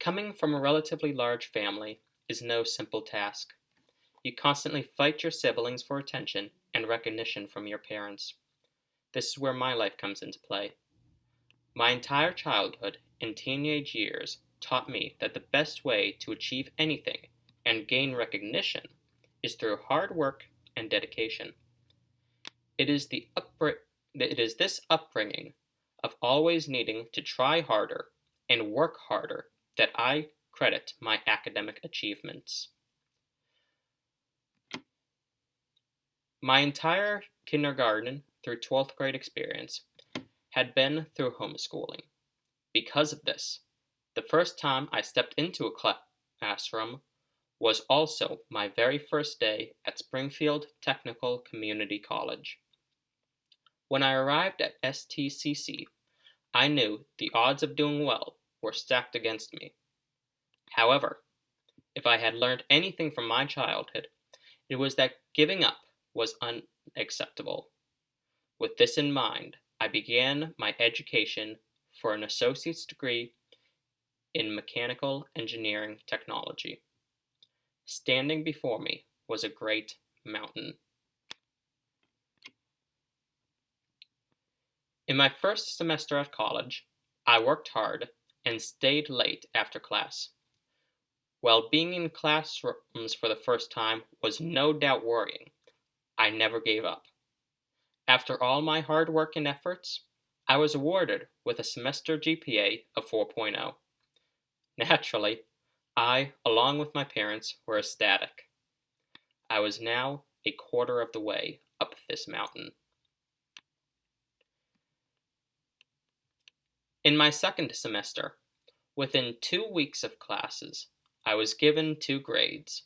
Coming from a relatively large family is no simple task. You constantly fight your siblings for attention and recognition from your parents. This is where my life comes into play. My entire childhood and teenage years taught me that the best way to achieve anything and gain recognition is through hard work and dedication. It is, this upbringing of always needing to try harder and work harder that I credit my academic achievements. My entire kindergarten through 12th grade experience had been through homeschooling. Because of this, the first time I stepped into a classroom was also my very first day at Springfield Technical Community College. When I arrived at STCC, I knew the odds of doing well were stacked against me. However, if I had learned anything from my childhood, it was that giving up was unacceptable. With this in mind, I began my education for an associate's degree in mechanical engineering technology. Standing before me was a great mountain. In my first semester at college, I worked hard and stayed late after class. While being in classrooms for the first time was no doubt worrying, I never gave up. After all my hard work and efforts, I was awarded with a semester GPA of 4.0. Naturally, I, along with my parents, were ecstatic. I was now a quarter of the way up this mountain. In my second semester, within 2 weeks of classes, I was given 2 grades.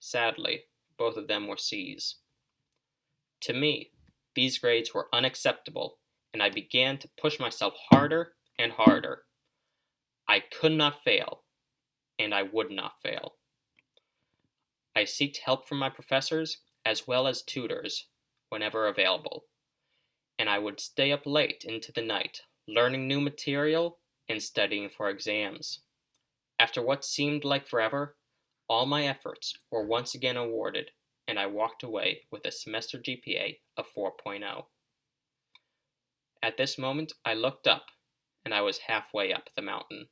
Sadly, both of them were C's. To me, these grades were unacceptable, and I began to push myself harder and harder. I could not fail, and I would not fail. I sought help from my professors as well as tutors whenever available, and I would stay up late into the night learning new material and studying for exams. After what seemed like forever, all my efforts were once again awarded, and I walked away with a semester GPA of 4.0. At this moment, I looked up, and I was halfway up the mountain.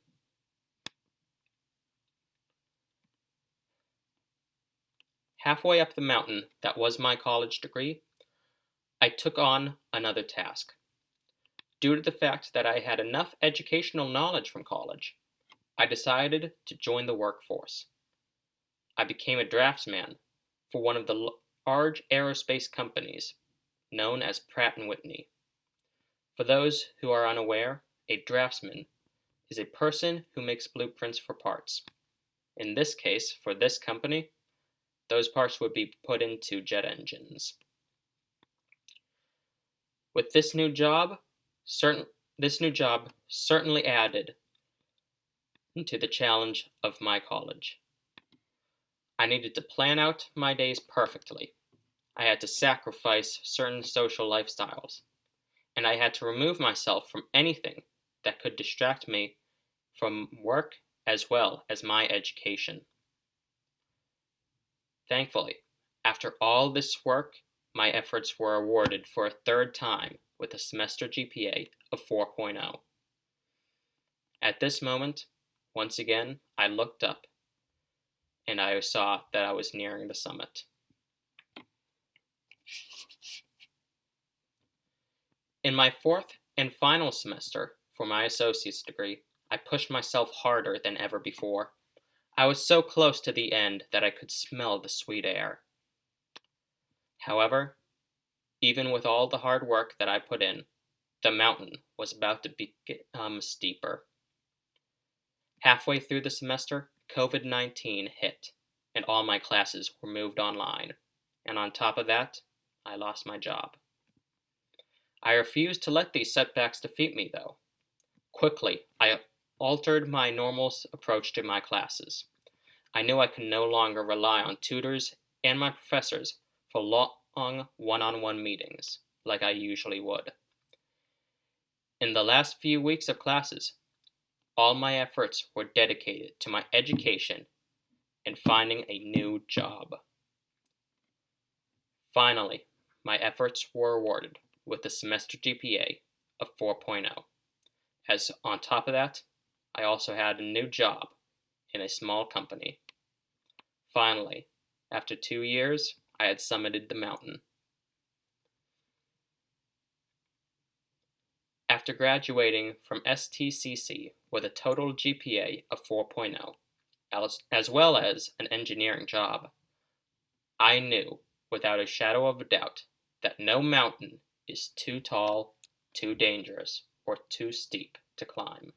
Halfway up the mountain that was my college degree, I took on another task. Due to the fact that I had enough educational knowledge from college, I decided to join the workforce. I became a draftsman for one of the large aerospace companies known as Pratt & Whitney. For those who are unaware, a draftsman is a person who makes blueprints for parts. In this case, for this company, those parts would be put into jet engines. With this new job certainly added to the challenge of my college. I needed to plan out my days perfectly. I had to sacrifice certain social lifestyles, and I had to remove myself from anything that could distract me from work as well as my education. Thankfully, after all this work, my efforts were awarded for a third time with a semester GPA of 4.0. At this moment, once again, I looked up, and I saw that I was nearing the summit. In my fourth and final semester for my associate's degree, I pushed myself harder than ever before. I was so close to the end that I could smell the sweet air. However, even with all the hard work that I put in, the mountain was about to become steeper. Halfway through the semester, COVID-19 hit, and all my classes were moved online. And on top of that, I lost my job. I refused to let these setbacks defeat me, though. Quickly, I altered my normal approach to my classes. I knew I could no longer rely on tutors and my professors for long one-on-one meetings, like I usually would. In the last few weeks of classes, All my efforts were dedicated to my education and finding a new job. Finally, my efforts were rewarded with a semester GPA of 4.0. As on top of that, I also had a new job in a small company. Finally, after 2 years, I had summited the mountain. After graduating from STCC with a total GPA of 4.0, as well as an engineering job, I knew without a shadow of a doubt that no mountain is too tall, too dangerous, or too steep to climb.